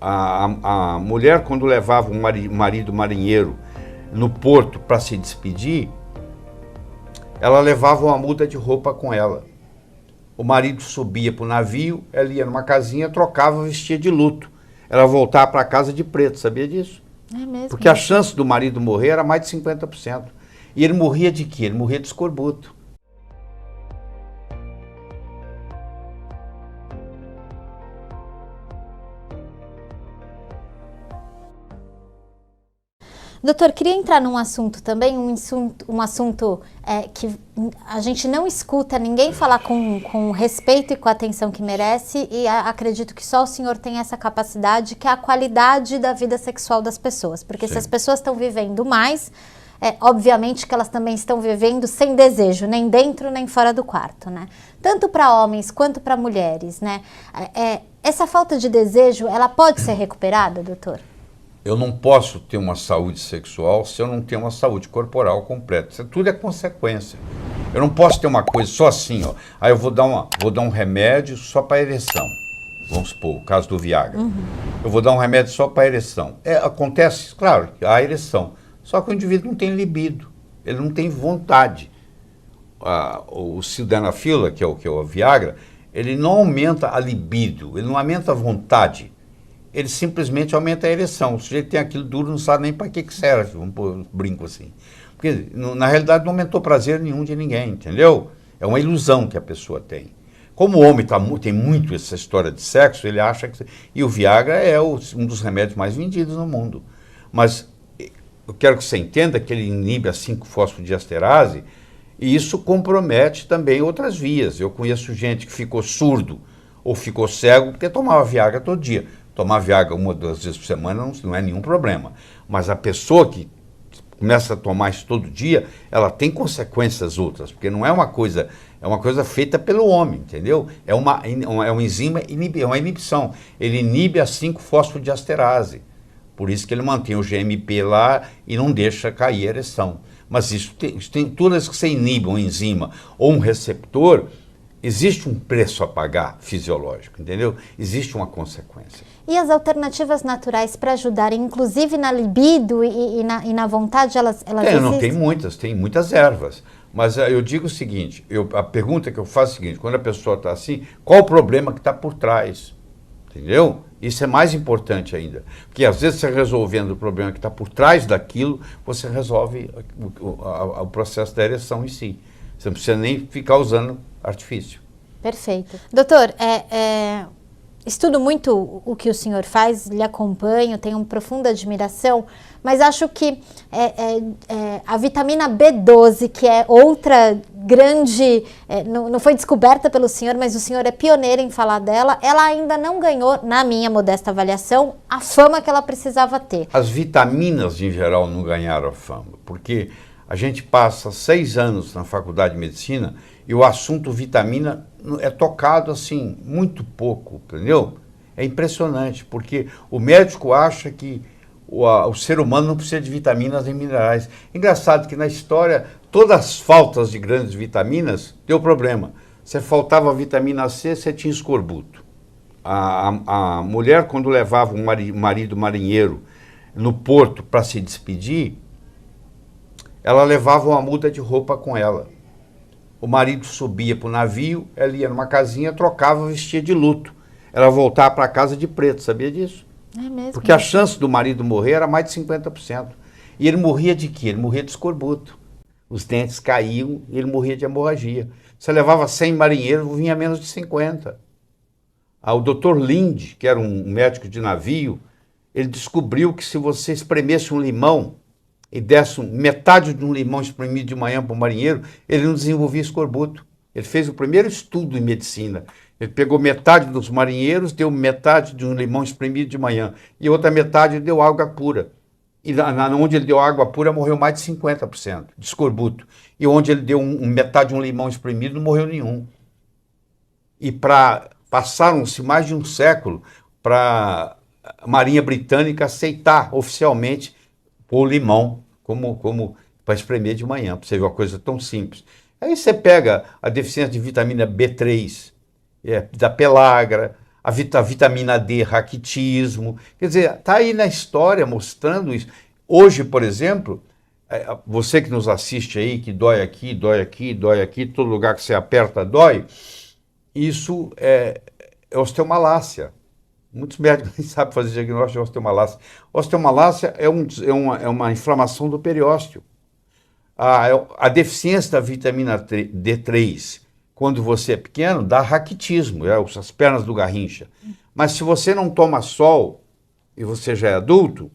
A mulher, quando levava um marido marinheiro no porto para se despedir, ela levava uma muda de roupa com ela. O marido subia para o navio, ela ia numa casinha, trocava, vestia de luto. Ela voltava para casa de preto, sabia disso? É mesmo? Porque a chance do marido morrer era mais de 50%. E ele morria de quê? Ele morria de escorbuto. Doutor, queria entrar num assunto também, um assunto que a gente não escuta ninguém falar com respeito e com a atenção que merece, e acredito que só o senhor tem essa capacidade, que é a qualidade da vida sexual das pessoas. Porque Sim. Se as pessoas estão vivendo mais, obviamente que elas também estão vivendo sem desejo, nem dentro nem fora do quarto, né? Tanto para homens quanto para mulheres, né? Essa falta de desejo, ela pode ser recuperada, doutor? Eu não posso ter uma saúde sexual se eu não tenho uma saúde corporal completa. Isso tudo é consequência. Eu não posso ter uma coisa só assim, ó. Aí eu vou dar um remédio só para ereção. Vamos supor, o caso do Viagra. Eu vou dar um remédio só para ereção. Acontece, claro, a ereção. Só que o indivíduo não tem libido. Ele não tem vontade. O sildenafila, que é o Viagra, ele não aumenta a libido, ele não aumenta a vontade. Ele simplesmente aumenta a ereção. O sujeito tem aquilo duro, não sabe nem para que serve, vamos pôr um brinco assim. Porque, na realidade, não aumentou prazer nenhum de ninguém, entendeu? É uma ilusão que a pessoa tem. Como o homem tem muito essa história de sexo, ele acha que... E o Viagra é um dos remédios mais vendidos no mundo. Mas eu quero que você entenda que ele inibe a 5-fosfodiesterase e isso compromete também outras vias. Eu conheço gente que ficou surdo ou ficou cego porque tomava Viagra todo dia. Tomar Viagra 1 ou 2 vezes por semana não é nenhum problema. Mas a pessoa que começa a tomar isso todo dia, ela tem consequências outras, porque não é uma coisa, é uma coisa feita pelo homem, entendeu? É uma enzima, é uma inibição. Ele inibe a 5-fosfodiesterase. Por isso que ele mantém o GMP lá e não deixa cair a ereção. Mas isso tem todas que você inibe uma enzima ou um receptor, existe um preço a pagar fisiológico, entendeu? Existe uma consequência. E as alternativas naturais para ajudarem, inclusive na libido e na vontade, elas existem? Tem muitas ervas. Mas eu digo o seguinte, a pergunta que eu faço é a seguinte, quando a pessoa está assim, qual o problema que está por trás? Entendeu? Isso é mais importante ainda. Porque às vezes você resolvendo o problema que está por trás daquilo, você resolve o processo da ereção em si. Você não precisa nem ficar usando artifício. Perfeito. Doutor, estudo muito o que o senhor faz, lhe acompanho, tenho uma profunda admiração, mas acho que a vitamina B12, que é outra grande, não foi descoberta pelo senhor, mas o senhor é pioneiro em falar dela, ela ainda não ganhou, na minha modesta avaliação, a fama que ela precisava ter. As vitaminas, em geral, não ganharam a fama, porque a gente passa 6 anos na faculdade de medicina e o assunto vitamina é tocado assim, muito pouco, entendeu? É impressionante, porque o médico acha que o ser humano não precisa de vitaminas e minerais. Engraçado que na história, todas as faltas de grandes vitaminas deu problema. Se faltava vitamina C, você tinha escorbuto. A mulher, quando levava um marido marinheiro no porto para se despedir, ela levava uma muda de roupa com ela. O marido subia para o navio, ela ia numa casinha, trocava, vestia de luto. Ela voltava para casa de preto, sabia disso? É mesmo? Porque a chance do marido morrer era mais de 50%. E ele morria de quê? Ele morria de escorbuto. Os dentes caíam e ele morria de hemorragia. Você levava 100 marinheiros, vinha menos de 50. O Dr. Linde, que era um médico de navio, ele descobriu que se você espremesse um limão e desse metade de um limão espremido de manhã para o marinheiro, ele não desenvolvia escorbuto. Ele fez o primeiro estudo em medicina. Ele pegou metade dos marinheiros, deu metade de um limão espremido de manhã, e outra metade deu água pura. E onde ele deu água pura, morreu mais de 50% de escorbuto. E onde ele deu metade de um limão espremido, não morreu nenhum. E passaram-se mais de um século para a Marinha Britânica aceitar oficialmente o limão como para espremer de manhã, para você ver uma coisa tão simples. Aí você pega a deficiência de vitamina B3, da pellagra, A vitamina D, raquitismo. Quer dizer, está aí na história mostrando isso. Hoje, por exemplo, você que nos assiste aí, que dói aqui, dói aqui, dói aqui, todo lugar que você aperta dói, isso é osteomalácia. Muitos médicos nem sabem fazer diagnóstico de osteomalácia. Osteomalácia é uma inflamação do periósteo. A deficiência da vitamina D3, quando você é pequeno, dá raquitismo, as pernas do Garrincha. Mas se você não toma sol e você já é adulto,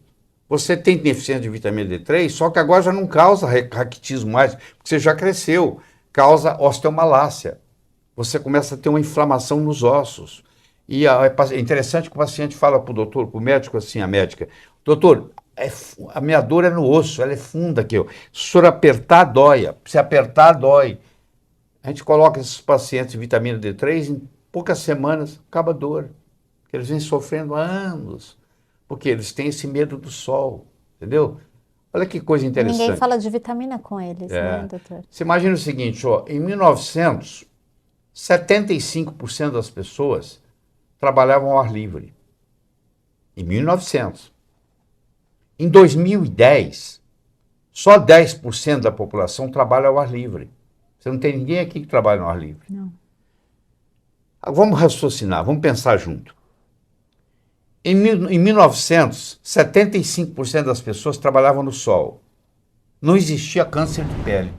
você tem deficiência de vitamina D3, só que agora já não causa raquitismo mais, porque você já cresceu, causa osteomalácia. Você começa a ter uma inflamação nos ossos. E é interessante que o paciente fala para o doutor, para o médico assim, a médica, doutor, a minha dor é no osso, ela é funda aqui. Se o senhor apertar, dói. Se apertar, dói. A gente coloca esses pacientes de vitamina D3, em poucas semanas, acaba a dor. Eles vêm sofrendo há anos, porque eles têm esse medo do sol, entendeu? Olha que coisa interessante. Ninguém fala de vitamina com eles, né, doutor? Você imagina o seguinte, ó, em 1900, 75% das pessoas trabalhavam ao ar livre. Em 1900. Em 2010, só 10% da população trabalha ao ar livre. Você não tem ninguém aqui que trabalha ao ar livre. Não. Vamos raciocinar, vamos pensar junto. Em 1900, 75% das pessoas trabalhavam no sol. Não existia câncer de pele.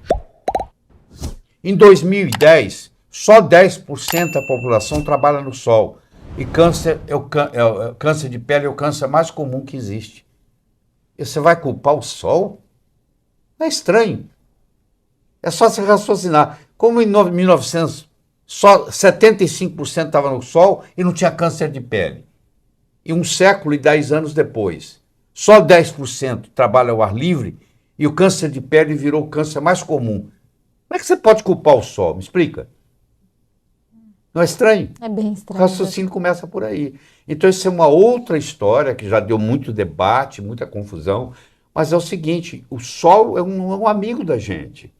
Em 2010, só 10% da população trabalha no sol. E câncer câncer de pele é o câncer mais comum que existe. E você vai culpar o sol? Não é estranho. É só se raciocinar. Como em 1900, só 75% estava no sol e não tinha câncer de pele. E 1 século e 10 anos depois, só 10% trabalha ao ar livre e o câncer de pele virou o câncer mais comum. Como é que você pode culpar o sol? Me explica. Não é estranho? É bem estranho. O raciocínio começa por aí. Então, isso é uma outra história que já deu muito debate, muita confusão. Mas é o seguinte, o sol é um amigo da gente.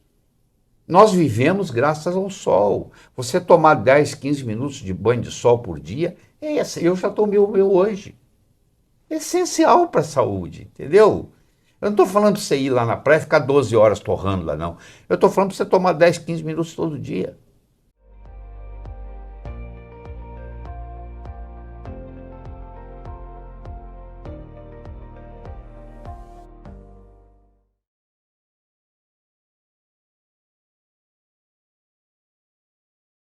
Nós vivemos graças ao sol. Você tomar 10, 15 minutos de banho de sol por dia, eu já tomei o meu hoje. É essencial para a saúde, entendeu? Eu não estou falando para você ir lá na praia e ficar 12 horas torrando lá, não. Eu estou falando para você tomar 10, 15 minutos todo dia.